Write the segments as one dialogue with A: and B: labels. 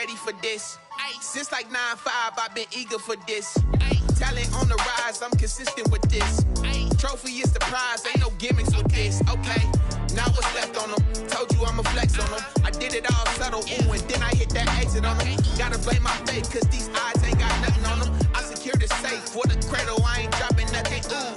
A: ready for this. Since like 9-5, I've been eager for this. Talent on the rise, I'm consistent with this. Trophy is the prize, ain't no gimmicks with this. Okay, now what's left on them? Told you I'ma flex on them. I did it all subtle, ooh, and then I hit that exit on them. Gotta blame my faith, cause these eyes ain't got nothing on them. I secured the safe for the cradle, I ain't dropping nothing, ooh.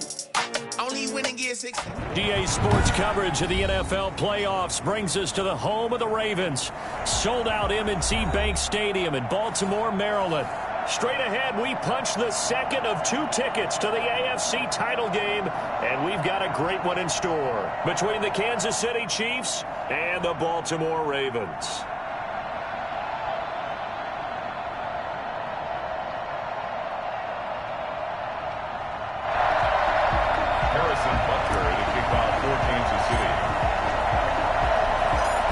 A: Only winning is
B: DA Sports coverage of the NFL playoffs brings us to the home of the Ravens. Sold out M&T Bank Stadium in Baltimore, Maryland. Straight ahead, we punch the second of 2 tickets to the AFC title game, and we've got a great one in store between the Kansas City Chiefs and the Baltimore Ravens.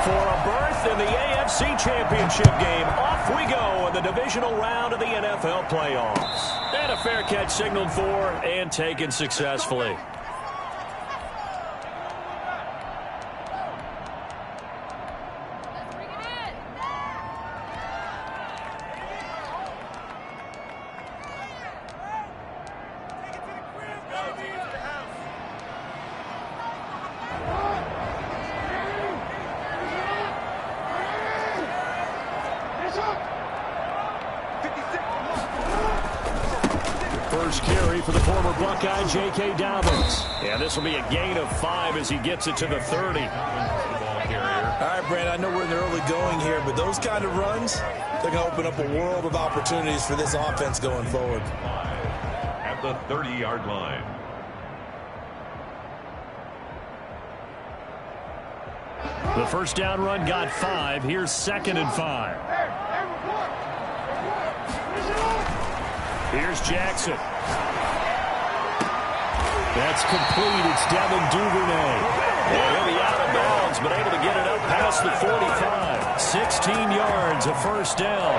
B: For a berth in the AFC Championship game, off we go in the divisional round of the NFL playoffs. And a fair catch signaled for and taken successfully. First carry for the former Buckeye, J.K. Dobbins. And this will be a gain of 5 as he gets it to the 30.
C: All right, Brandon, I know we're in the early going here, but those kind of runs, they're going to open up a world of opportunities for this offense going forward.
D: At the 30-yard line.
B: The first down run got 5. Here's 2nd and 5. Here's Jackson. That's complete. It's Devin Duvernay. And he'll be out of bounds, but able to get it up past the 45. 16 yards, a first down.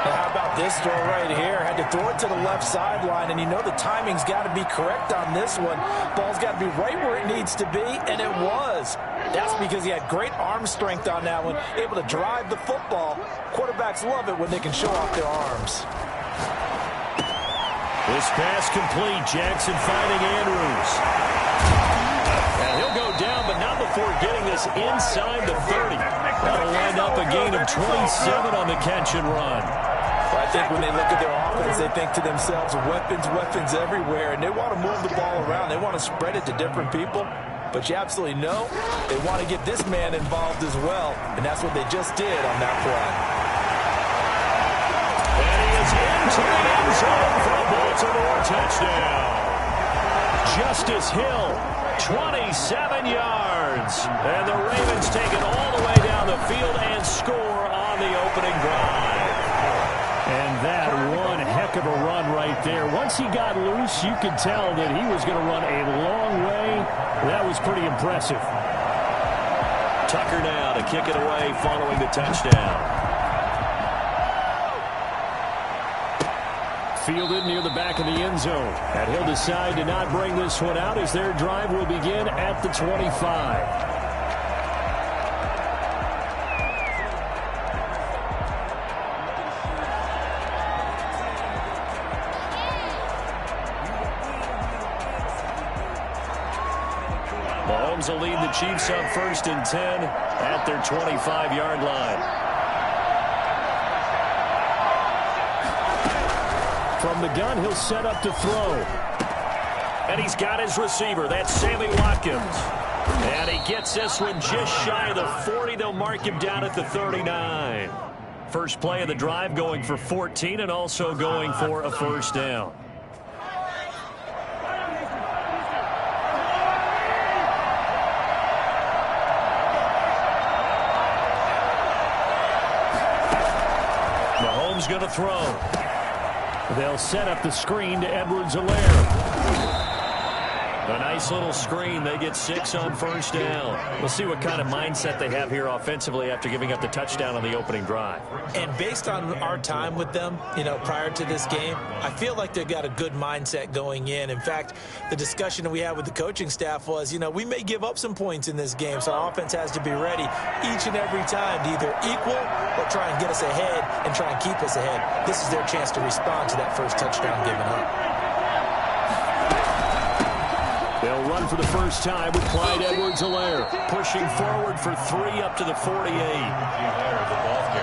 C: How about this throw right here? Had to throw it to the left sideline, and you know the timing's got to be correct on this one. Ball's got to be right where it needs to be, and it was. That's because he had great arm strength on that one, able to drive the football. Quarterbacks love it when they can show off their arms.
B: This pass complete. Jackson finding Andrews. And he'll go down, but not before getting this inside the 30. That'll wind up a gain of 27 on the catch and run.
C: Well, I think when they look at their offense, they think to themselves, weapons, weapons everywhere, and they want to move the ball around. They want to spread it to different people. But you absolutely know they want to get this man involved as well, and that's what they just did on that play.
B: And he is into the end zone for a Baltimore touchdown. Justice Hill, 27 yards. And the Ravens take it all the way down the field and score on the opening drive. And that one heck of a run right there. Once he got loose, you could tell that he was going to run a long way. That was pretty impressive. Tucker now to kick it away following the touchdown. Fielded near the back of the end zone. And he'll decide to not bring this one out as their drive will begin at the 25. Mahomes will lead the Chiefs up 1st and 10 at their 25-yard line. From the gun, he'll set up to throw. And he's got his receiver. That's Sammy Watkins. And he gets this one just shy of the 40. They'll mark him down at the 39. First play of the drive going for 14 and also going for a first down. Mahomes going to throw. They'll set up the screen to Edwards-Helaire. A nice little screen. They get 6 on first down. We'll see what kind of mindset they have here offensively after giving up the touchdown on the opening drive.
C: And based on our time with them, prior to this game, I feel like they've got a good mindset going in. In fact, the discussion that we had with the coaching staff was, we may give up some points in this game, so our offense has to be ready each and every time to either equal or try and get us ahead and try and keep us ahead. This is their chance to respond to that first touchdown given up.
B: They'll run for the first time with Clyde Edwards-Helaire, pushing forward for 3 up to the 48.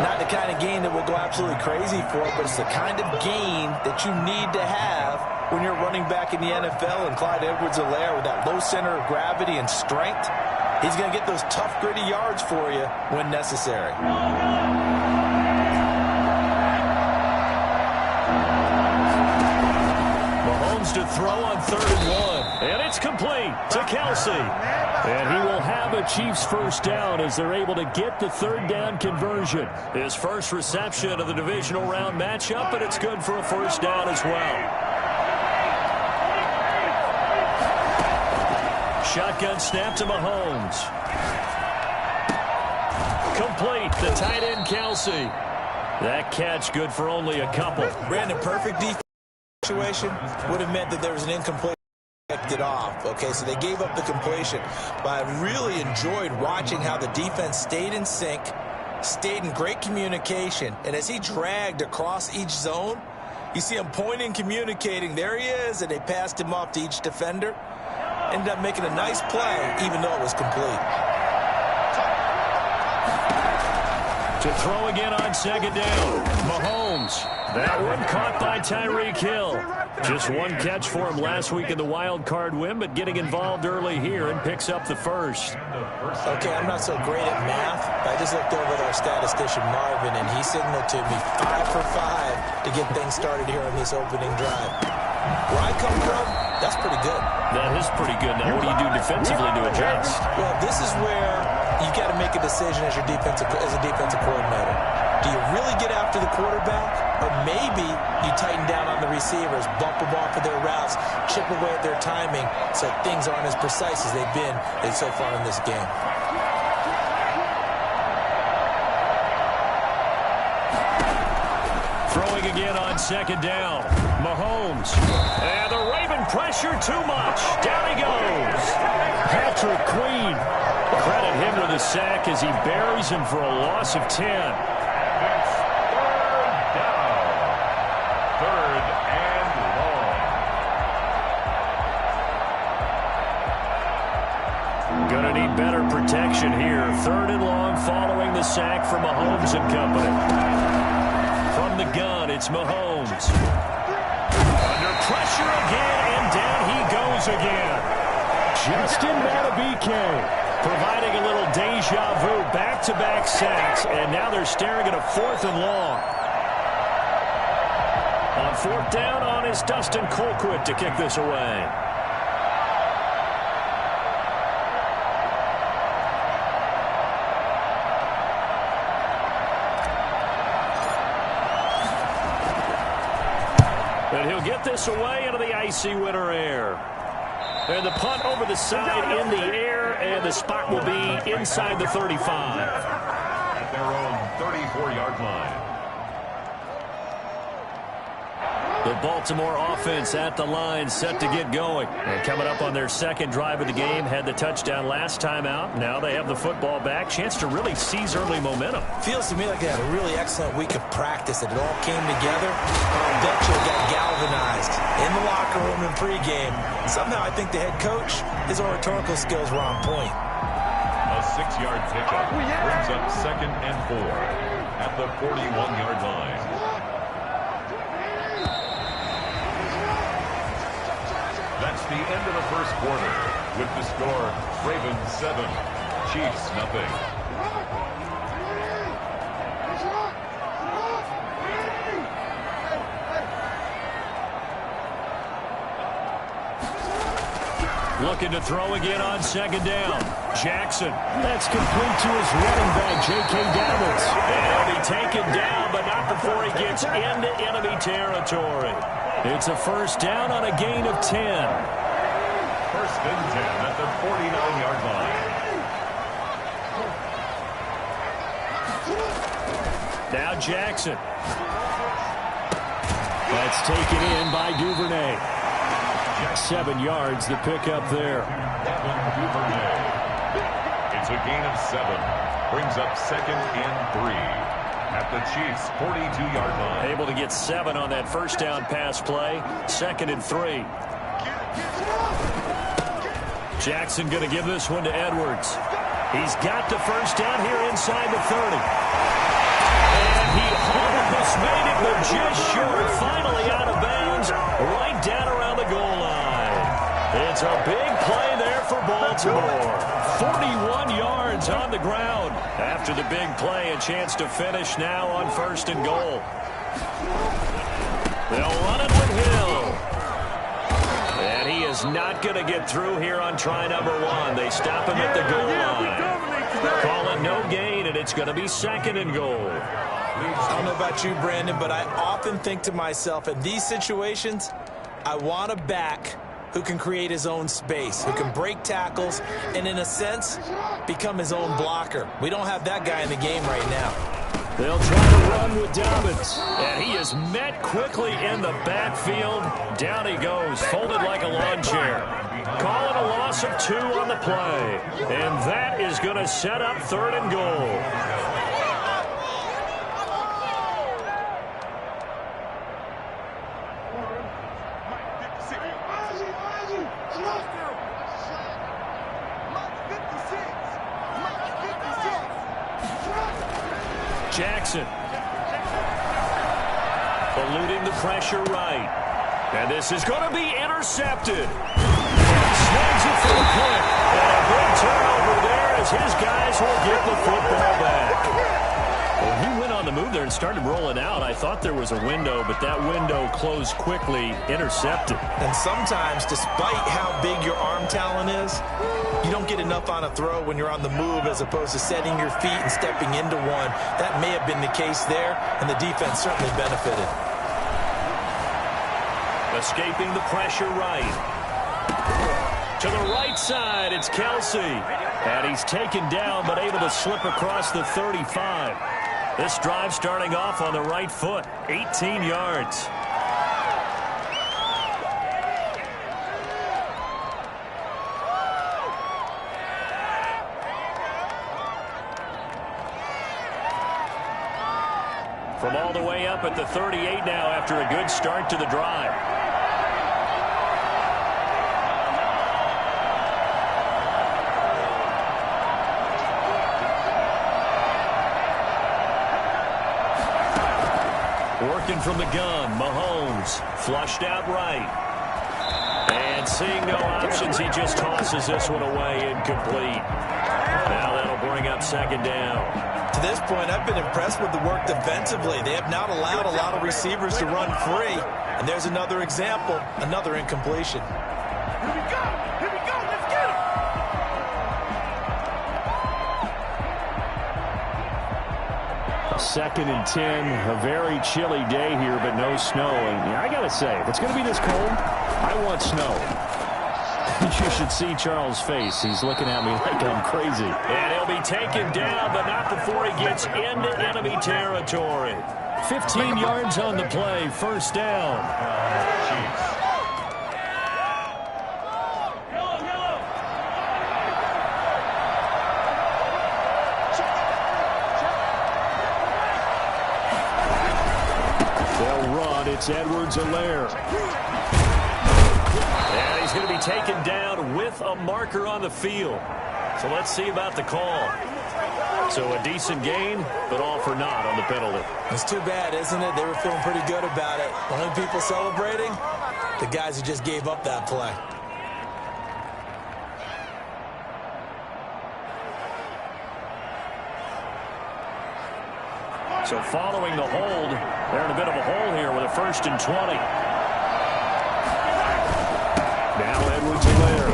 C: Not the kind of gain that we'll go absolutely crazy for, but it's the kind of gain that you need to have when you're running back in the NFL. And Clyde Edwards-Helaire, with that low center of gravity and strength, he's going to get those tough, gritty yards for you when necessary.
B: To throw on 3rd and 1. And it's complete to Kelsey. And he will have a Chiefs first down as they're able to get the 3rd down conversion. His first reception of the divisional round matchup, and it's good for a first down as well. Shotgun snap to Mahomes. Complete. The tight end Kelsey. That catch good for only a couple.
C: Brandon, perfect defense. Situation would have meant that there was an incomplete it off. Okay, so they gave up the completion, but I really enjoyed watching how the defense stayed in sync, stayed in great communication, and as he dragged across each zone, you see him pointing, communicating, there he is, and they passed him off to each defender. Ended up making a nice play, even though it was complete.
B: To throw again on 2nd down, Mahomes. That one caught by Tyreek Hill. Just one catch for him last week in the wild card win, but getting involved early here and picks up the first.
C: Okay, I'm not so great at math, but I just looked over at our statistician Marvin, and he signaled to me 5 for 5 to get things started here on this opening drive. Where I come from, that's pretty good.
B: That is pretty good. Now, what do you do defensively to adjust?
C: Well, this is where you've got to make a decision as a defensive coordinator. Do you really get after the quarterback? Or maybe you tighten down on the receivers, bump them off of their routes, chip away at their timing so things aren't as precise as they've been so far in this game.
B: Throwing again on 2nd down. Mahomes. And the Raven pressure too much. Down he goes. Patrick Queen. Credit him with a sack as he buries him for a loss of 10. Gonna need better protection here. 3rd and long following the sack from Mahomes and company. From the gun, it's Mahomes. Under pressure again, and down he goes again. Justin Madubuike providing a little deja vu, back-to-back sacks, and now they're staring at a 4th and long. On 4th down on is Dustin Colquitt to kick this away. And he'll get this away into the icy winter air. And the punt over the side in the air, and the spot will be inside the 35.
D: At their own 34-yard line.
B: The Baltimore offense at the line, set to get going. And coming up on their 2nd drive of the game, had the touchdown last time out. Now they have the football back. Chance to really seize early momentum.
C: Feels to me like they had a really excellent week of practice. It all came together. I bet you it got galvanized in the locker room in pregame. Somehow I think the head coach, his oratorical skills were on point.
D: A 6-yard pickup brings up 2nd and 4 at the 41-yard line. That's the end of the first quarter. With the score, Ravens 7, Chiefs nothing.
B: Looking to throw again on 2nd down. Jackson. That's complete to his running back, J.K. Dobbins. And he'll be taken down, but not before he gets into enemy territory. It's a first down on a gain of 10.
D: First and 10 at the 49-yard line.
B: Now Jackson. That's taken in by Duvernay. 7 yards the pickup there.
D: Duvernay. It's a gain of 7. Brings up 2nd and 3 at the Chiefs' 42-yard line.
B: Able to get 7 on that first down pass play. 2nd and 3. Jackson going to give this one to Edwards. He's got the first down here inside the 30. And he almost made it, but just short. Finally out of bounds, right down around the goal line. It's a big play there for Baltimore. 41 yards on the ground. After the big play, a chance to finish now on 1st and goal. They'll run it with Hill. And he is not going to get through here on try number 1. They stop him at the goal line. Call it no gain, and it's going to be 2nd and goal.
C: I don't know about you, Brandon, but I often think to myself, in these situations, I want a back who can create his own space, who can break tackles, and in a sense, become his own blocker. We don't have that guy in the game right now.
B: They'll try to run with Dobbins. And he is met quickly in the backfield. Down he goes, folded like a lawn chair. Call it a loss of 2 on the play. And that is going to set up 3rd and goal. Jackson. Eluding the pressure right. And this is going to be intercepted. Snags it for the point. And a big turnover there as his guys will get the football back. Well, he went on the move there and started rolling out. I thought there was a window, but that window closed quickly, intercepted.
C: And sometimes, despite how big your arm talent is, you don't get enough on a throw when you're on the move as opposed to setting your feet and stepping into one. That may have been the case there, and the defense certainly benefited.
B: Escaping the pressure right. To the right side, it's Kelsey. And he's taken down, but able to slip across the 35. This drive starting off on the right foot, 18 yards. From all the way up at the 38 now after a good start to the drive. Working from the gun, Mahomes flushed out right. And seeing no options, he just tosses this one away incomplete. Now that'll bring up 2nd down.
C: To this point, I've been impressed with the work defensively. They have not allowed a lot of receivers to run free. And there's another example, another incompletion.
E: Here we go, let's get him.
B: 2nd and 10, a very chilly day here, but no snow. And yeah, I got to say, if it's going to be this cold, I want snow. You should see Charles' face. He's looking at me like I'm crazy. And he'll be taken down, but not before he gets into enemy territory. 15 yards on the play, 1st down. It's Edwards-Helaire. And he's going to be taken down with a marker on the field. So let's see about the call. So a decent gain, but all for naught on the penalty.
C: It's too bad, isn't it? They were feeling pretty good about it. The only people celebrating, the guys who just gave up that play.
B: So following the hold, they're in a bit of a hole here with a 1st and 20. Now Edwards-Helaire.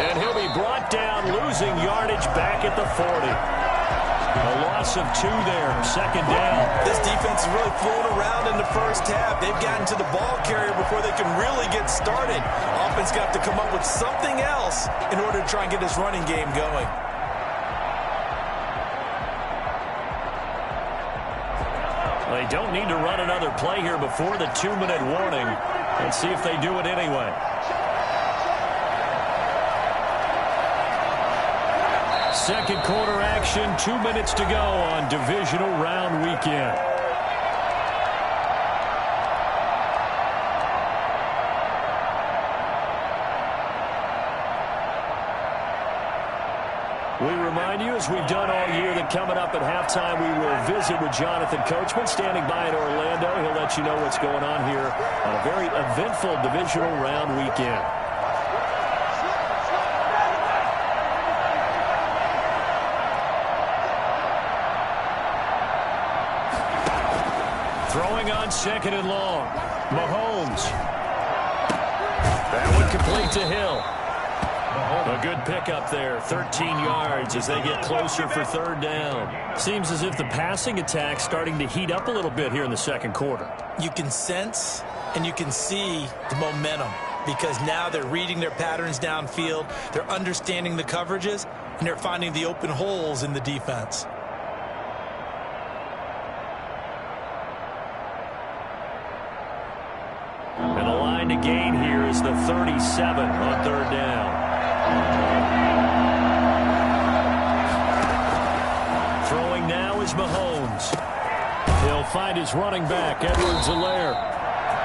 B: And he'll be brought down, losing yardage back at the 40. A loss of 2 there, 2nd down.
C: This defense is really fooling around in the first half. They've gotten to the ball carrier before they can really get started. Offense got to come up with something else in order to try and get this running game going.
B: They don't need to run another play here before the 2-minute warning. Let's see if they do it anyway. Second quarter action, 2 minutes to go on divisional round weekend. We remind you, as we've done all year, that coming up at halftime, we will visit with Jonathan Coachman, standing by in Orlando. He'll let you know what's going on here on a very eventful divisional round weekend. Throwing on second and long. Mahomes. That one complete to Hill. A good pickup there, 13 yards as they get closer for third down. Seems as if the passing attack's starting to heat up a little bit here in the second quarter.
C: You can sense and you can see the momentum because now they're reading their patterns downfield, they're understanding the coverages, and they're finding the open holes in the defense.
B: And the line to gain here is the 37 on third down. Throwing now is Mahomes. He'll find his running back, Edwards-Helaire.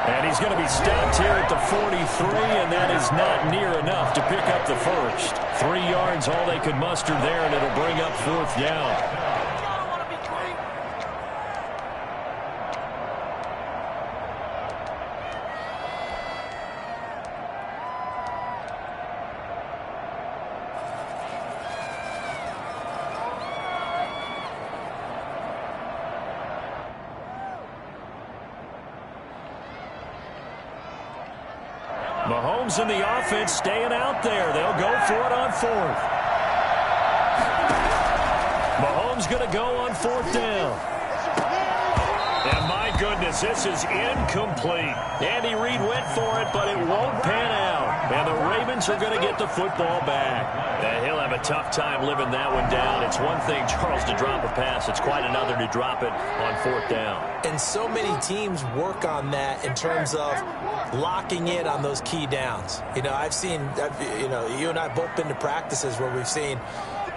B: And he's going to be stopped here at the 43, and that is not near enough to pick up the first. 3 yards, all they could muster there, and it'll bring up fourth down. Mahomes and the offense staying out there. They'll go for it on fourth. Mahomes going to go on fourth down. And my goodness, this is incomplete. Andy Reid went for it, but it won't pan out. And the Ravens are going to get the football back. And he'll have a tough time living that one down. It's one thing, Charles, to drop a pass. It's quite another to drop it on fourth down.
C: And so many teams work on that in terms of locking in on those key downs. You know, you and I have both been to practices where we've seen,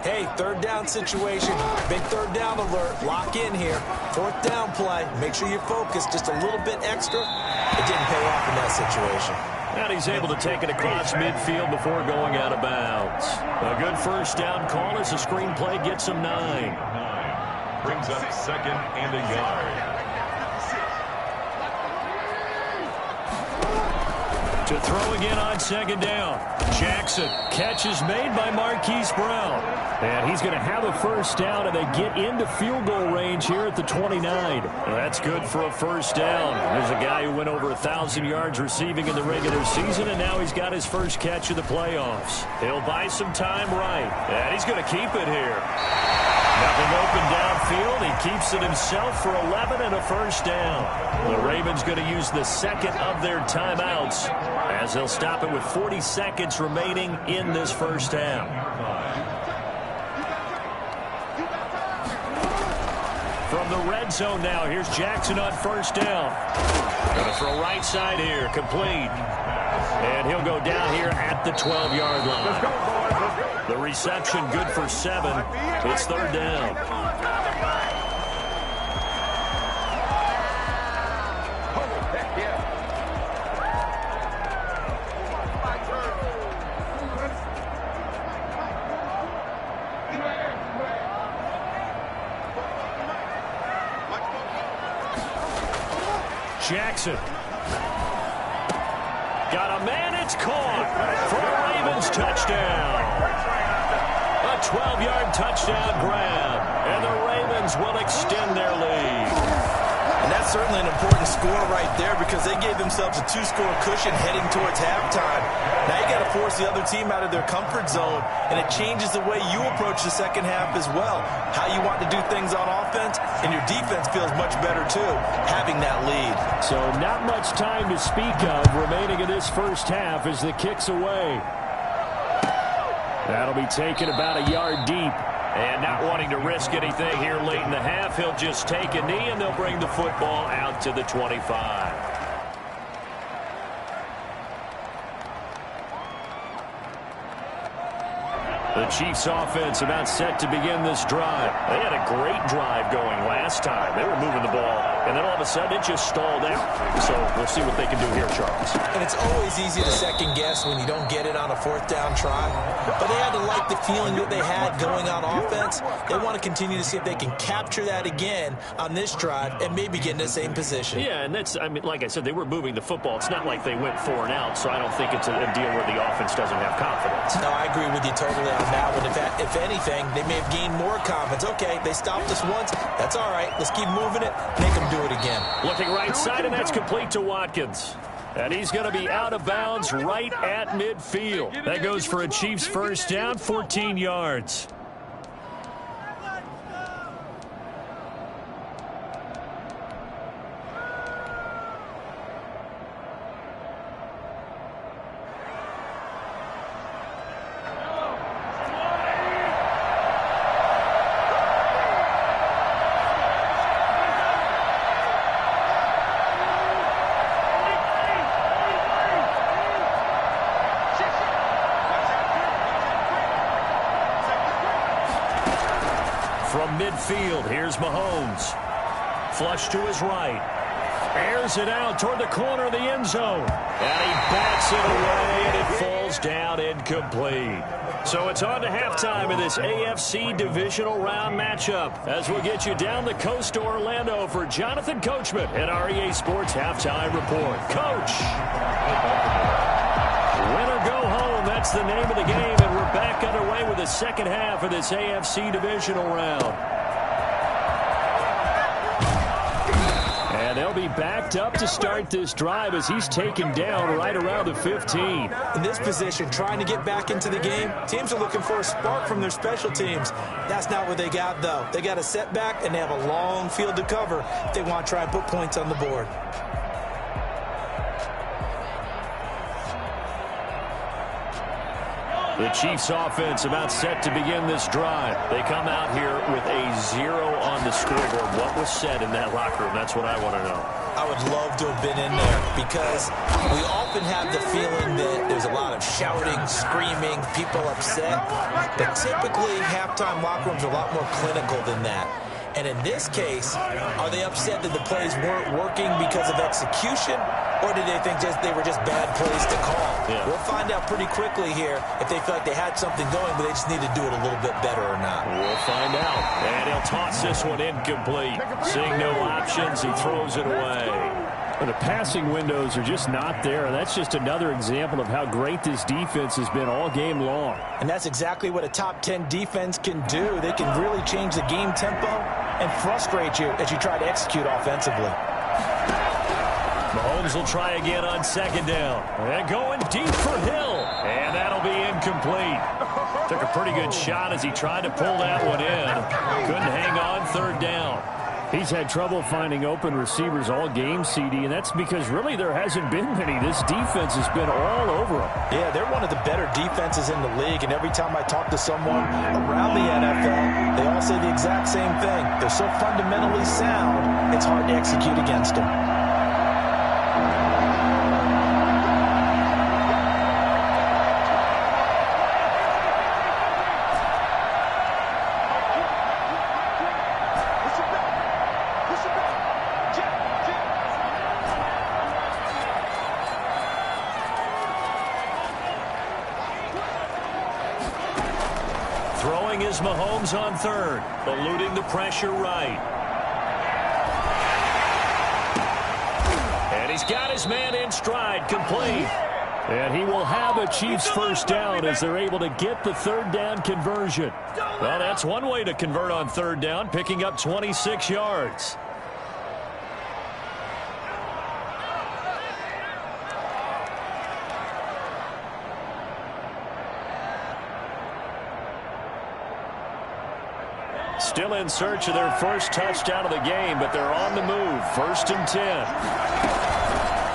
C: hey, third down situation, big third down alert, lock in here, fourth down play, make sure you're focused just a little bit extra. It didn't pay off in that situation.
B: And he's able to take it across midfield before going out of bounds. A good first down call as the screenplay gets him 9.
D: Brings up second and a yard.
B: To throw again on second down. Jackson. Catch is made by Marquise Brown. And he's going to have a first down, and they get into field goal range here at the 29. Well, that's good for a first down. There's a guy who went over 1,000 yards receiving in the regular season, and now he's got his first catch of the playoffs. He'll buy some time right, and he's going to keep it here. Nothing open downfield. He keeps it himself for 11 and a first down. The Ravens going to use the second of their timeouts as they'll stop it with 40 seconds remaining in this first half. From the red zone now, here's Jackson on first down. Going to throw right side here, complete. And he'll go down here at the 12-yard line. The reception good for 7. It's third down. Jackson. Got a man, it's caught for a Ravens touchdown. A 12-yard touchdown grab, and the Ravens will extend their lead.
C: And that's That's certainly an important score right there because they gave themselves a 2-score cushion heading towards halftime. Now you got to force the other team out of their comfort zone, and it changes the way you approach the second half as well. How you want to do things on offense, and your defense feels much better too, having that lead.
B: So not much time to speak of remaining in this first half as the kick's away. That'll be taken about a yard deep. And not wanting to risk anything here late in the half, he'll just take a knee, and they'll bring the football out to the 25. The Chiefs offense about set to begin this drive. They had a great drive going last time. They were moving the ball, and then all of a sudden it just stalled out. So we'll see what they can do here, Charles.
C: And it's always easy to second guess when you don't get it on a 4th down try. But they had to like the feeling that they had going on offense. They want to continue to see if they can capture that again on this drive and maybe get in the same position.
B: Yeah, and that's, I mean, like I said, they were moving the football. It's not like they went 4 and out, so I don't think it's a deal where the offense doesn't have confidence.
C: No, I agree with you totally on that one. If anything, they may have gained more confidence. Okay, they stopped us once. That's all right. Let's keep moving it. Make them do it again.
B: Looking right side, and that's complete to Watkins. And he's going to be out of bounds right at midfield. That goes for a Chiefs first down, 14 yards. From midfield, here's Mahomes. Flush to his right. Airs it out toward the corner of the end zone. And he bats it away, and it falls down incomplete. So it's on to halftime of this AFC divisional round matchup as we'll get you down the coast to Orlando for Jonathan Coachman at our EA Sports Halftime Report. Coach! Win or go home, that's the name of the game, and we're back underway with the second half of this AFC divisional round. And they'll be backed up to start this drive as he's taken down right around the 15.
C: In this position, trying to get back into the game, teams are looking for a spark from their special teams. That's not what they got, though. They got a setback, and they have a long field to cover if they want to try and put points on the board.
B: The Chiefs offense about set to begin this drive. They come out here with a 0 on the scoreboard. What was said in that locker room? That's what I want to know.
C: I would love to have been in there because we often have the feeling that there's a lot of shouting, screaming, people upset. But typically, halftime locker rooms are a lot more clinical than that. And in this case, are they upset that the plays weren't working because of execution? Or did they think they were just bad plays to call?
B: Yeah.
C: We'll find out pretty quickly here if they feel like they had something going, but they just need to do it a little bit better or not.
B: We'll find out. And he'll toss this one incomplete. Seeing no options, he throws it away. The passing windows are just not there. That's just another example of how great this defense has been all game long.
C: And that's exactly what a top 10 defense can do. They can really change the game tempo and frustrate you as you try to execute offensively.
B: Mahomes will try again on second down. And going deep for Hill. And that'll be incomplete. Took a pretty good shot as he tried to pull that one in. Couldn't hang on third down. He's had trouble finding open receivers all game, CD, and that's because really there hasn't been many. This defense has been all over them.
C: Yeah, they're one of the better defenses in the league, and every time I talk to someone around the NFL, they all say the exact same thing. They're so fundamentally sound, it's hard to execute against them.
B: Throwing is Mahomes on third, eluding the pressure right. And he's got his man in stride, complete. And he will have a Chiefs first down as they're able to get the third down conversion. Well, that's one way to convert on third down, picking up 26 yards. Still in search of their first touchdown of the game, but they're on the move. 1st and 10.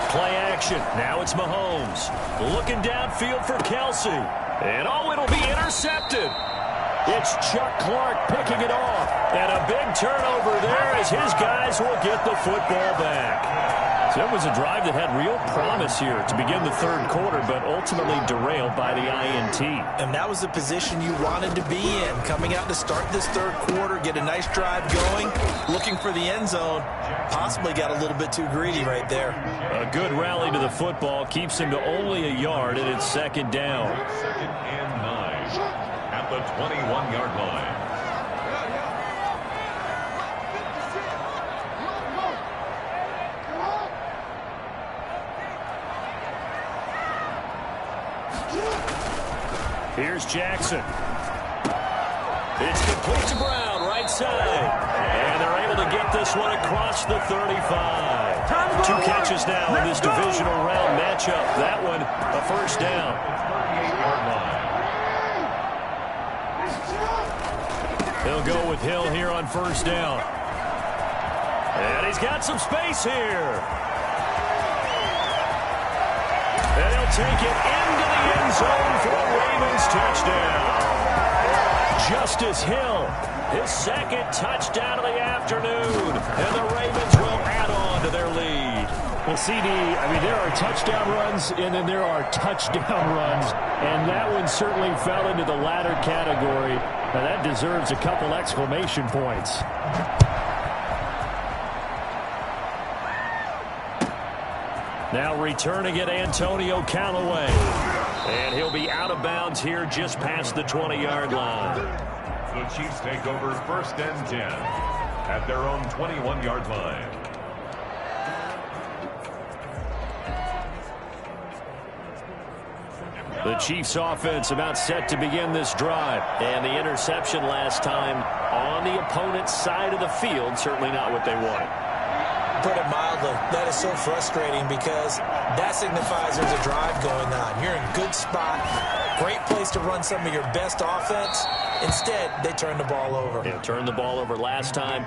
B: Play action. Now it's Mahomes. Looking downfield for Kelsey. And it'll be intercepted. It's Chuck Clark picking it off. And a big turnover there as his guys will get the football back. So it was a drive that had real promise here to begin the third quarter, but ultimately derailed by the INT.
C: And that was the position you wanted to be in. Coming out to start this third quarter, get a nice drive going, looking for the end zone. Possibly got a little bit too greedy right there.
B: A good rally to the football keeps him to only a yard, and it's 2nd down.
D: 2nd and 9 at the 21-yard line.
B: Here's Jackson. It's complete to Brown, right side. And they're able to get this one across the 35. 2 catches now in this divisional round matchup. That one, a 1st down. 38-yard line. He'll go with Hill here on 1st down. And he's got some space here. And he'll take it into the end zone for a Ravens touchdown. Justice Hill, his 2nd touchdown of the afternoon. And the Ravens will add on to their lead.
F: Well, CD, there are touchdown runs and then there are touchdown runs. And that one certainly fell into the latter category. Now that deserves a couple exclamation points.
B: Now returning it, Antonio Callaway. And he'll be out of bounds here just past the 20-yard line.
D: The Chiefs take over 1st and 10 at their own 21-yard line.
B: The Chiefs offense about set to begin this drive. And the interception last time on the opponent's side of the field, certainly not what they wanted.
C: Put it mildly, that is so frustrating because that signifies there's a drive going on. You're in a good spot, great place to run some of your best offense. Instead, they turn the ball over.
B: Yeah, turned the ball over last time.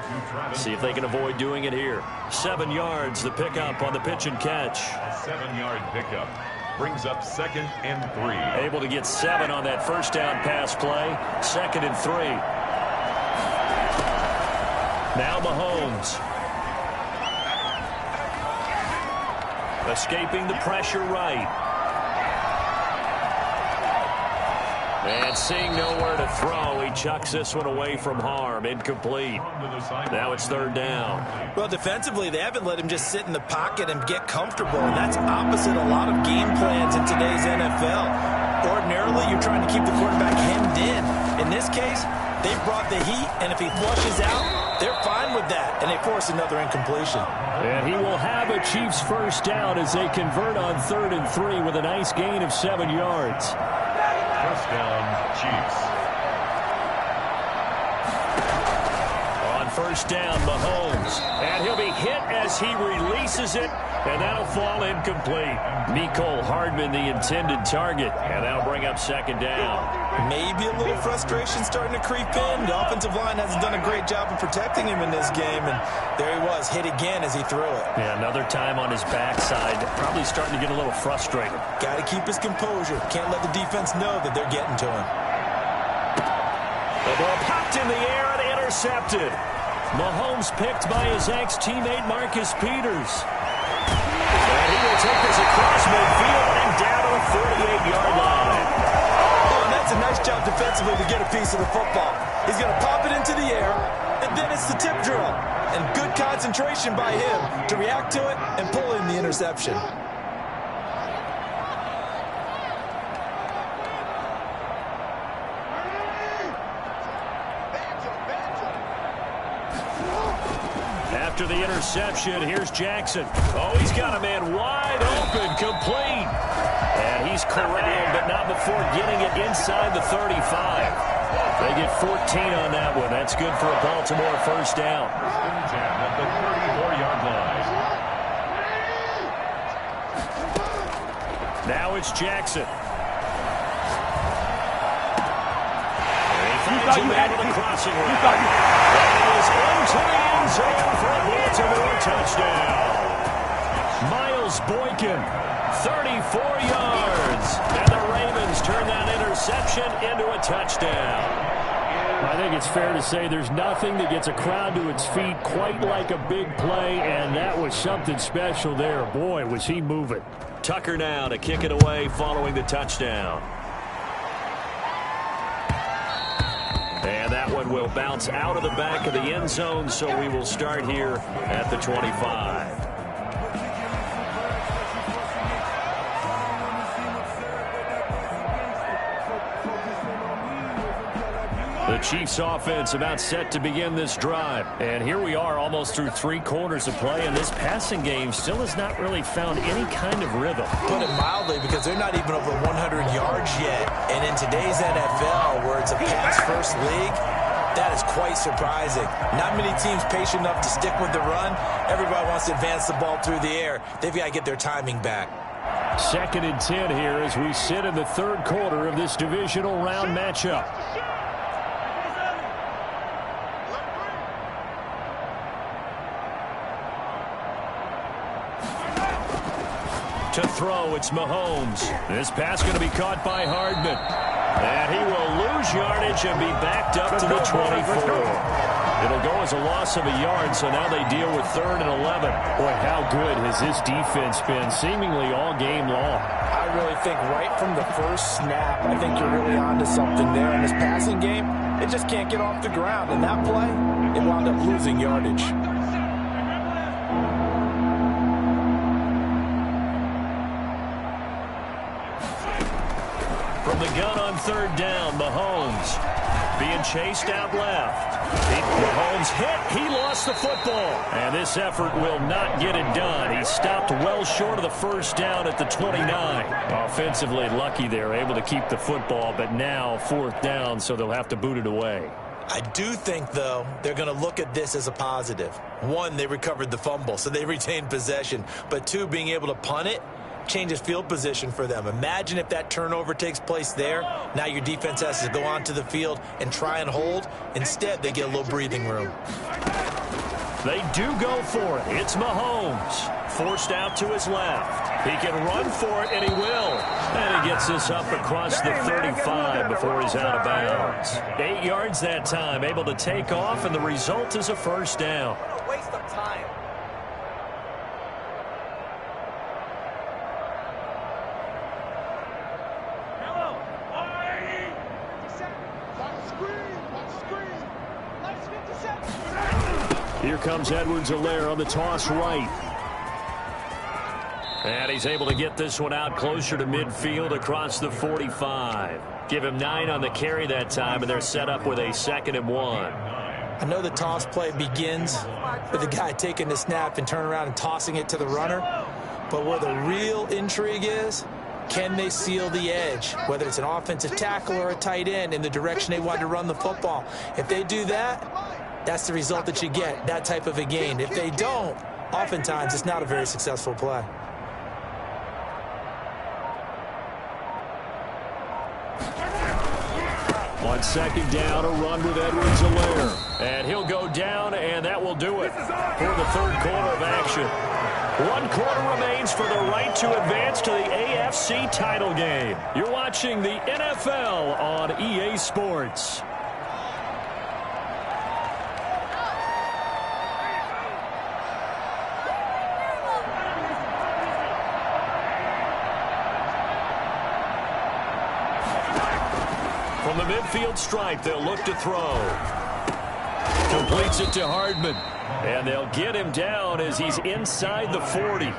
B: See if they can avoid doing it here. 7 yards, the pickup on the pitch and catch.
D: A 7-yard pickup brings up 2nd and 3.
B: Able to get 7 on that 1st down pass play. 2nd and 3. Now Mahomes. Escaping the pressure right. And seeing nowhere to throw, he chucks this one away from harm. Incomplete. Now it's 3rd down.
C: Well, defensively, they haven't let him just sit in the pocket and get comfortable, and that's opposite a lot of game plans in today's NFL. Ordinarily, you're trying to keep the quarterback hemmed in. In this case, they've brought the heat, and if he flushes out, they're fine with that, and they force another incompletion.
F: And he will have a Chiefs 1st down as they convert on 3rd and 3 with a nice gain of 7 yards.
D: 1st down, Chiefs.
B: On 1st down, Mahomes. And he'll be hit as he releases it, and that'll fall incomplete. Mecole Hardman, the intended target, and that'll bring up 2nd down.
C: Maybe a little frustration starting to creep in. The offensive line hasn't done a great job of protecting him in this game, and there he was, hit again as he threw it.
B: Yeah, another time on his backside, probably starting to get a little frustrated.
C: Got to keep his composure. Can't let the defense know that they're getting to him.
B: The ball popped in the air and intercepted. Mahomes picked by his ex-teammate Marcus Peters. And he will take this across midfield and down to the 48-yard line.
C: That's a nice job defensively to get a piece of the football. He's going to pop it into the air, and then it's the tip drill. And good concentration by him to react to it and pull in the interception.
B: After the interception, here's Jackson. Oh, he's got a man wide open, complete. And he's corralled, but not before getting it inside the 35. They get 14 on that one. That's good for a Baltimore 1st down.
D: 1st and 10 at the 34-yard line.
B: Now it's Jackson. And he finds a man with a crossing route. And he is into the end zone for a Baltimore touchdown. Miles Boykin, 34 yards. And the Ravens turn that interception into a touchdown.
F: I think it's fair to say there's nothing that gets a crowd to its feet quite like a big play, and that was something special there. Boy, was he moving.
B: Tucker now to kick it away following the touchdown. And that one will bounce out of the back of the end zone, so we will start here at the 25. The Chiefs offense about set to begin this drive. And here we are almost through 3 quarters of play, and this passing game still has not really found any kind of rhythm.
C: Put it mildly, because they're not even over 100 yards yet. And in today's NFL, where it's a pass-first league, that is quite surprising. Not many teams patient enough to stick with the run. Everybody wants to advance the ball through the air. They've got to get their timing back.
F: 2nd and 10 here as we sit in the 3rd quarter of this divisional round matchup.
B: To throw, it's Mahomes. This pass going to be caught by Hardman. And he will lose yardage and be backed up to the 24. It'll go as a loss of a yard, so now they deal with 3rd and 11.
F: Boy, how good has this defense been seemingly all game long.
C: I really think right from the first snap, I think you're really onto something there. In this passing game, it just can't get off the ground. And that play, it wound up losing yardage.
B: From the gun on 3rd down, Mahomes being chased out left. Mahomes hit. He lost the football. And this effort will not get it done. He stopped well short of the 1st down at the 29. Offensively lucky there, able to keep the football, but now 4th down, so they'll have to boot it away.
C: I do think, though, they're going to look at this as a positive. 1, they recovered the fumble, so they retained possession. But 2, being able to punt it changes field position for them. Imagine if that turnover takes place there. Now your defense has to go onto the field and try and hold. Instead, they get a little breathing room.
B: They do go for it. It's Mahomes. Forced out to his left. He can run for it, and he will. And he gets this up across the 35 before he's out of bounds. 8 yards that time, able to take off, and the result is a 1st down.
G: What a waste of time.
F: Here comes Edwards-Helaire on the toss right.
B: And he's able to get this one out closer to midfield across the 45. Give him 9 on the carry that time, and they're set up with a 2nd and 1.
C: I know the toss play begins with the guy taking the snap and turning around and tossing it to the runner. But where the real intrigue is, can they seal the edge, whether it's an offensive tackle or a tight end, in the direction they want to run the football? If they do that, that's the result that you get, that type of a gain. If they don't, oftentimes it's not a very successful play.
F: On 2nd down, a run with Edwards-Helaire.
B: And he'll go down, and that will do it for the 3rd quarter of action. 1 quarter remains for the right to advance to the AFC title game. You're watching the NFL on EA Sports. From the midfield stripe, they'll look to throw. Completes it to Hardman. And they'll get him down as he's inside the 40.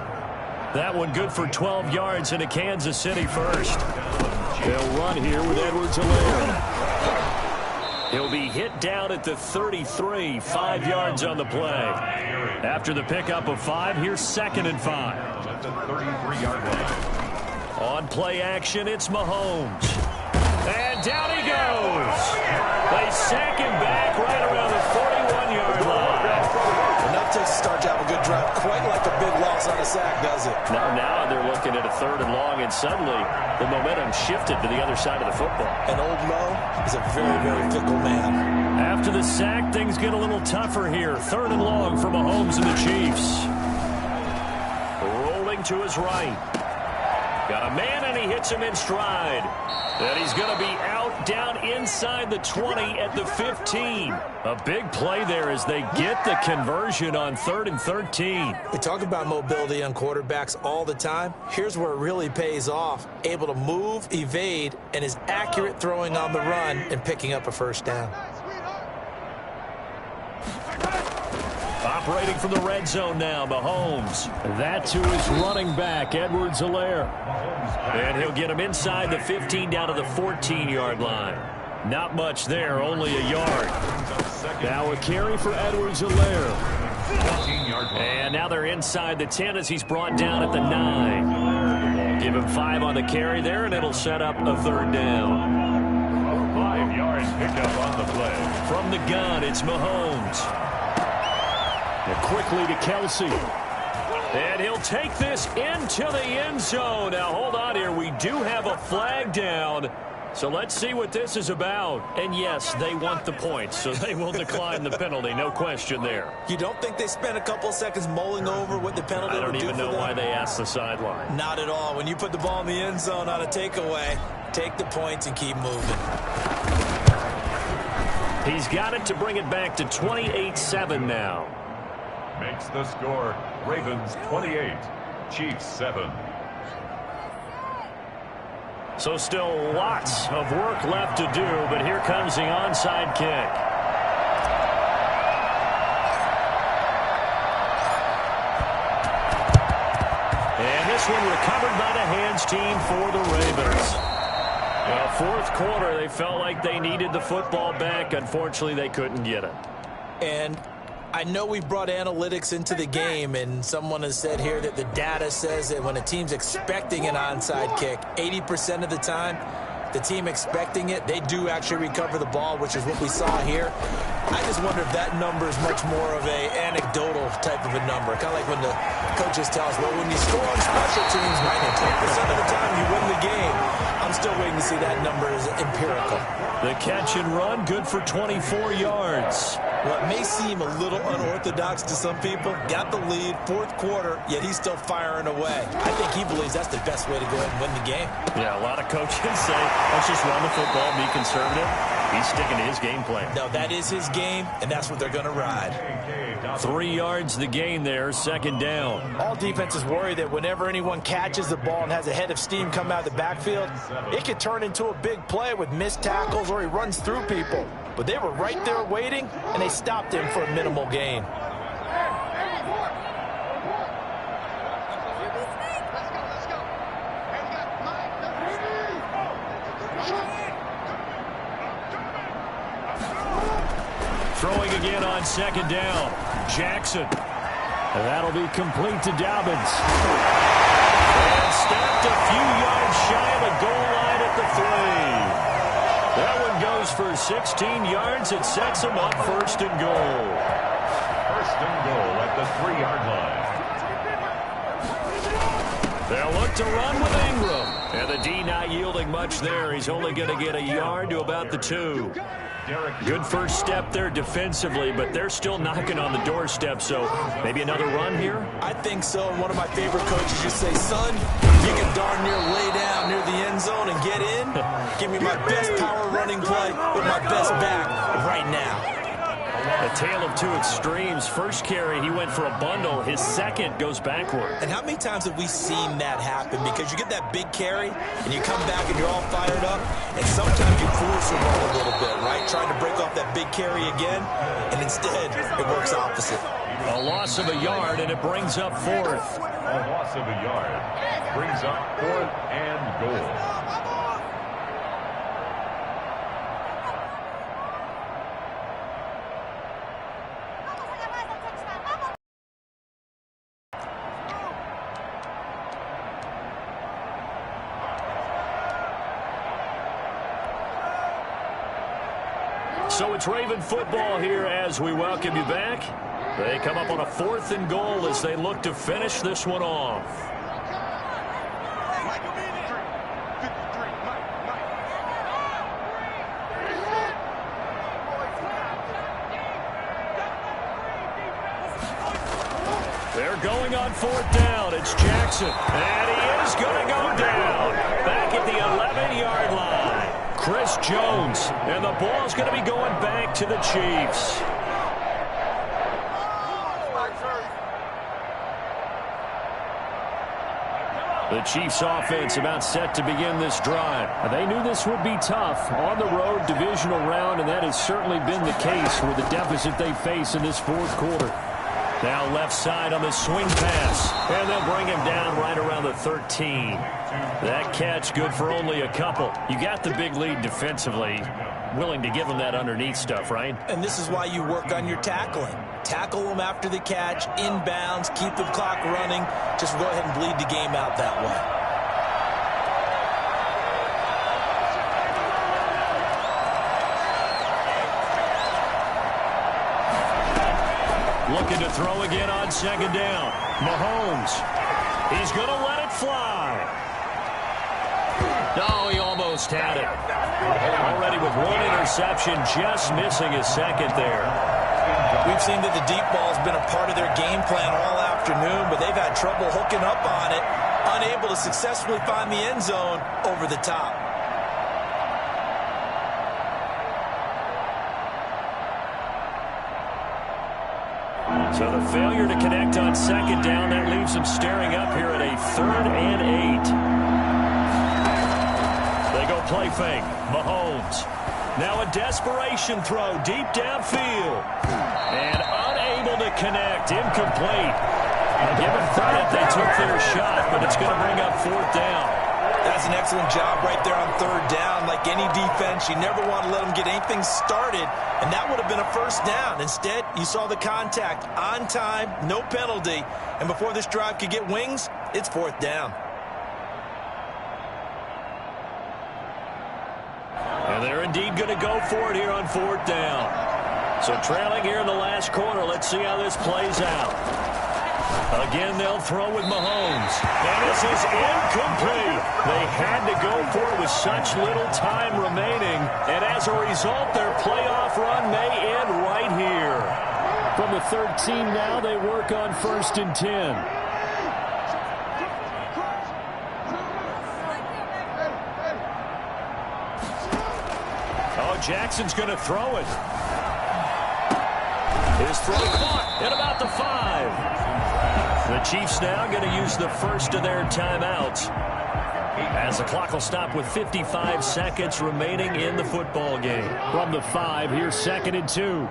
B: That one good for 12 yards into Kansas City first.
F: They'll run here with Edwards-Helaire.
B: He'll be hit down at the 33, 5 yards on the play. After the pickup of 5, here's 2nd and 5.
D: At the 33-yard line.
B: On play action, it's Mahomes. And down he goes. They sack him back right around the 41-yard line.
C: Enough to start to have a good drive quite like a big loss on a sack, does it?
F: Now they're looking at a 3rd and long, and suddenly the momentum shifted to the other side of the football.
C: And Old Mo is a very, very fickle man.
F: After the sack, things get a little tougher here. 3rd and long for Mahomes and the Chiefs. Rolling to his right. Got a man, and he hits him in stride. And he's going to be out down inside the 20 at the 15. A big play there as they get the conversion on 3rd and 13.
C: We talk about mobility on quarterbacks all the time. Here's where it really pays off. Able to move, evade, and is accurate throwing on the run and picking up a 1st down.
F: Operating from the red zone now, Mahomes. That to his running back, Edwards-Helaire. And he'll get him inside the 15 down to the 14-yard line. Not much there, only a yard. Now a carry for Edwards-Helaire. And now they're inside the 10 as he's brought down at the 9. Give him 5 on the carry there, and it'll set up a 3rd down.
D: 5 yards picked up on the play.
F: From the gun, it's Mahomes. And quickly to Kelsey. And he'll take this into the end zone. Now, hold on here. We do have a flag down. So let's see what this is about. And, yes, they want the points, so they will decline the penalty. No question there.
C: You don't think they spent a couple of seconds mulling over what the penalty would do for them?
F: I don't even know why they asked the sideline.
C: Not at all. When you put the ball in the end zone on a takeaway, take the points and keep moving.
F: He's got it to bring it back to 28-7 now.
D: Makes the score Ravens 28, Chiefs 7.
F: So still lots of work left to do, but here comes the onside kick. And this one recovered by the hands team for the Ravens. Well, 4th quarter, they felt like they needed the football back. Unfortunately, they couldn't get it.
C: And I know we brought analytics into the game, and someone has said here that the data says that when a team's expecting an onside kick, 80% of the time, the team expecting it, they do actually recover the ball, which is what we saw here. I just wonder if that number is much more of a anecdotal type of a number. Kind of like when the coaches tell us, well, when you score on special teams, 10% of the time you win the game. I'm still waiting to see that number is empirical.
F: The catch and run, good for 24 yards.
C: Well, it may seem a little unorthodox to some people. Got the lead, 4th quarter, yet he's still firing away. I think he believes that's the best way to go ahead and win the game.
F: Yeah, a lot of coaches say, let's just run the football, be conservative. He's sticking to his game plan.
C: No, that is his game, and that's what they're going to ride.
F: 3 yards the gain there, 2nd down.
C: All defenses worry that whenever anyone catches the ball and has a head of steam come out of the backfield, it could turn into a big play with missed tackles or he runs through people. But they were right there waiting, and they stopped him for a minimal gain.
F: Throwing again on 2nd down. Jackson. And that'll be complete to Dobbins. And stopped a few yards shy of the goal line at the 3. That one goes for 16 yards. It sets him up 1st and goal.
D: 1st and goal at the 3-yard line.
F: They'll look to run with Ingram. And the D not yielding much there. He's only going to get a yard to about the 2. Good first step there defensively, but they're still knocking on the doorstep, so maybe another run here?
C: I think so. One of my favorite coaches just say, son, you can darn near lay down near the end zone and get in. Give me my best power running play with my best back right now.
F: A tale of two extremes. First carry, he went for a bundle. His second goes backward.
C: And how many times have we seen that happen? Because you get that big carry, and you come back and you're all fired up, and sometimes you force a run a little bit, right? Trying to break off that big carry again, and instead it works opposite.
F: A loss of a yard, and it brings up 4th.
D: A loss of a yard brings up 4th and goal.
F: So it's Raven football here as we welcome you back. They come up on a 4th and goal as they look to finish this one off. They're going on 4th down. It's Jackson. And he is going to go down. Back at the 11-yard line. Chris Jones. And the ball's going to be going back to the Chiefs. The Chiefs offense about set to begin this drive.
B: They knew this would be tough on the road divisional round, and that has certainly been the case with the deficit they face in this 4th quarter.
F: Now left side on the swing pass. And they'll bring him down right around the 13. That catch good for only a couple. You got the big lead defensively. Willing to give him that underneath stuff, right?
C: And this is why you work on your tackling. Tackle them after the catch, inbounds, keep the clock running. Just go ahead and bleed the game out that way.
F: Looking to throw again on 2nd down. Mahomes. He's going to let it fly. No, he almost had it. Already with 1 interception, just missing his 2nd there.
C: We've seen that the deep ball has been a part of their game plan all afternoon, but they've had trouble hooking up on it, unable to successfully find the end zone over the top.
F: So the failure to connect on 2nd down, that leaves them staring up here at a 3rd and 8. They go play fake. Mahomes. Now a desperation throw deep downfield. And unable to connect. Incomplete. Give them credit. They took their shot, but it's going to bring up 4th down.
C: That's an excellent job right there on 3rd down. Like any defense, you never want to let them get anything started, and that would have been a 1st down. Instead, you saw the contact on time, no penalty, and before this drive could get wings, it's 4th down.
F: And they're indeed going to go for it here on 4th down. So trailing here in the last quarter, let's see how this plays out. Again, they'll throw with Mahomes. And this is incomplete. They had to go for it with such little time remaining. And as a result, their playoff run may end right here.
B: From the 13 now, they work on 1st and 10.
F: Oh, Jackson's going to throw it. His throw caught at about the 5. The Chiefs now going to use the first of their timeouts as the clock will stop with 55 seconds remaining in the football game.
B: From the 5, here's 2nd and 2.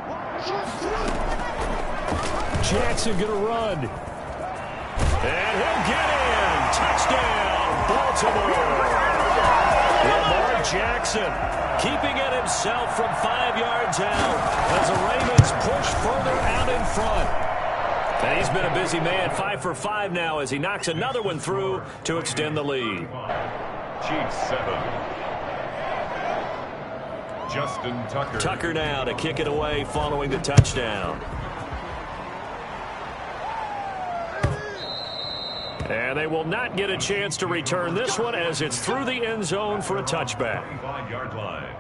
B: Jackson going to run.
F: And he'll get in. Touchdown, Baltimore. Lamar Jackson keeping it himself from 5 yards out as the Ravens push further out in front. And he's been a busy man, 5 for 5 now as he knocks another one through to extend the lead.
D: Chiefs 7. Justin Tucker.
F: Tucker now to kick it away following the touchdown. And they will not get a chance to return this one as it's through the end zone for a touchback.
D: 25-yard line.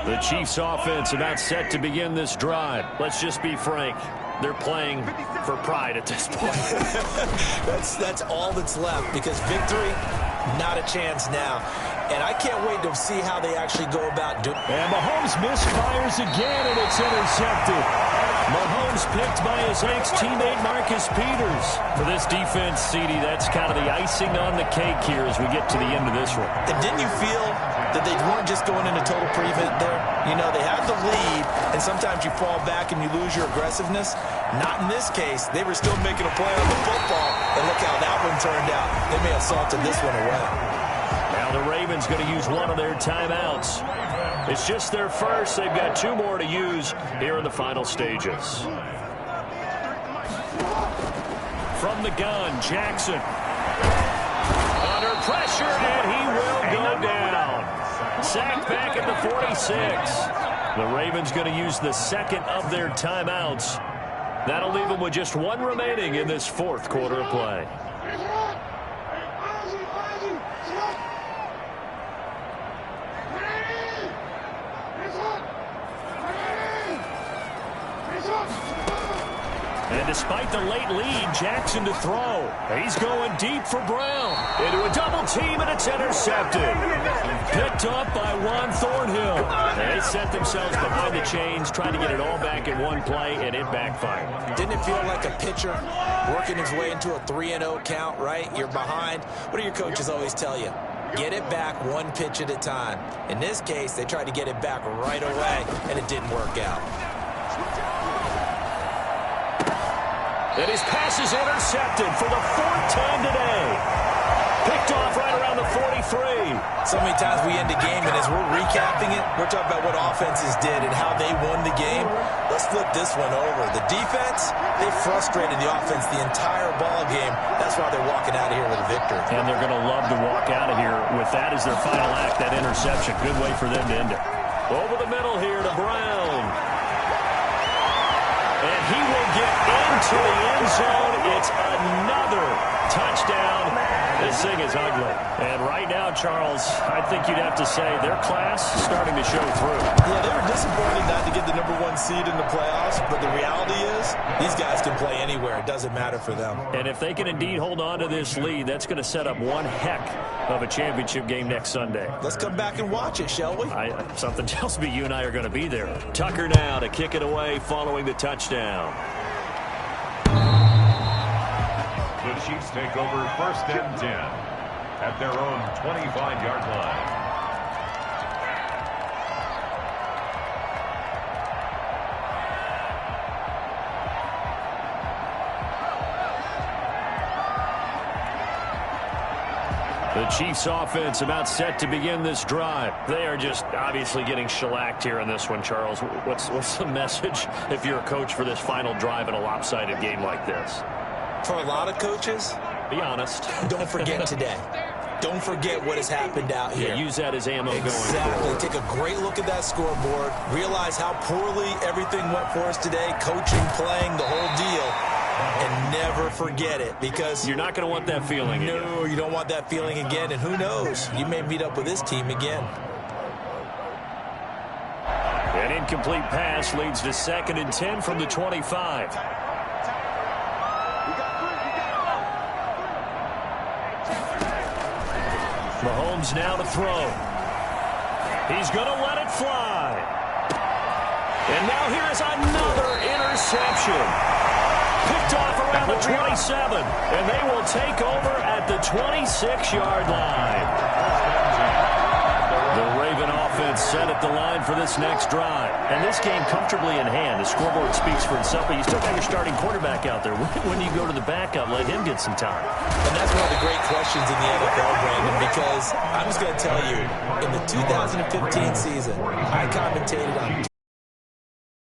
F: The Chiefs offense about set to begin this drive. Let's just be frank. They're playing for pride at this point.
C: That's all that's left because victory, not a chance now. And I can't wait to see how they actually go about doing it.
B: And Mahomes misfires again, and it's intercepted.
F: Mahomes picked by his ex-teammate Marcus Peters. For this defense, CD, that's kind of the icing on the cake here as we get to the end of this one.
C: And didn't you feel that they weren't just going into total prevent there? You know, they had the lead, and sometimes you fall back and you lose your aggressiveness. Not in this case. They were still making a play on the football, and look how that one turned out. They may have salted this one away.
F: Now the Ravens going to use one of their timeouts. It's just their first. They've got 2 more to use here in the final stages. From the gun, Jackson. Under pressure, and he will go down. sacked back at the 46. The Ravens going to use the second of their timeouts. That'll leave them with just one remaining in this fourth quarter of play. And despite the late lead, Jackson to throw. He's going deep for Brown. Into a double team, and it's intercepted. Picked up by Juan Thornhill. They set themselves behind the chains, trying to get it all back in one play, and it backfired.
C: Didn't it feel like a pitcher working his way into a 3-0 count, right? You're behind. What do your coaches always tell you? Get it back one pitch at a time. In this case, they tried to get it back right away, and it didn't work out.
F: And his pass is intercepted for the fourth time today. Picked off right around the 43.
C: So many times we end the game, and as we're recapping it, we're talking about what offenses did and how they won the game. Let's flip this one over. The defense, they frustrated the offense the entire ball game. That's why they're walking out of here with a victory.
F: And they're going to love to walk out of here with that as their final act, that interception. Good way for them to end it. Over the middle here to Brown. And he will get into the end zone. It's another touchdown. This thing is ugly. And right now, Charles, I think you'd have to say their class is starting to show through.
C: Yeah, they were disappointed not to get the #1 seed in the playoffs, but the reality is these guys can play anywhere. It doesn't matter for them.
F: And if they can indeed hold on to this lead, that's going to set up one heck of a championship game next Sunday.
C: Let's come back and watch it, shall we?
F: Something tells me you and I are going to be there. Tucker now to kick it away following the touchdown.
D: The Chiefs take over 1st and 10 at their own 25-yard line.
F: The Chiefs offense about set to begin this drive. They are just obviously getting shellacked here in this one, Charles. What's the message if you're a coach for this final drive in a lopsided game like this?
C: For a lot of coaches,
F: be honest.
C: Don't forget today. Don't forget what has happened out here.
F: Yeah, use that as ammo going
C: Exactly. Take a great look at that scoreboard. Realize how poorly everything went for us today. Coaching, playing, the whole deal. And never forget it, because
F: you're not going to want that feeling again.
C: No, you don't want that feeling again. And who knows? You may meet up with this team again.
F: An incomplete pass leads to 2nd and 10 from the 25. Mahomes now to throw. He's going to let it fly. And now here is another interception. Picked off around the 27, and they will take over at the 26-yard line. The Raven offense set at the line for this next drive. And this game comfortably in hand. The scoreboard speaks for itself, but you still got your starting quarterback out there. When you go to the backup, let him get some time.
C: And that's one of the great questions in the NFL, Brandon, because I'm just going to tell you, in the 2015 season, I commentated on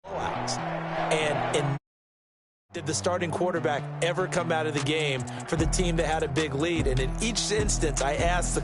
C: blowouts. And did the starting quarterback ever come out of the game for the team that had a big lead? And in each instance, I asked the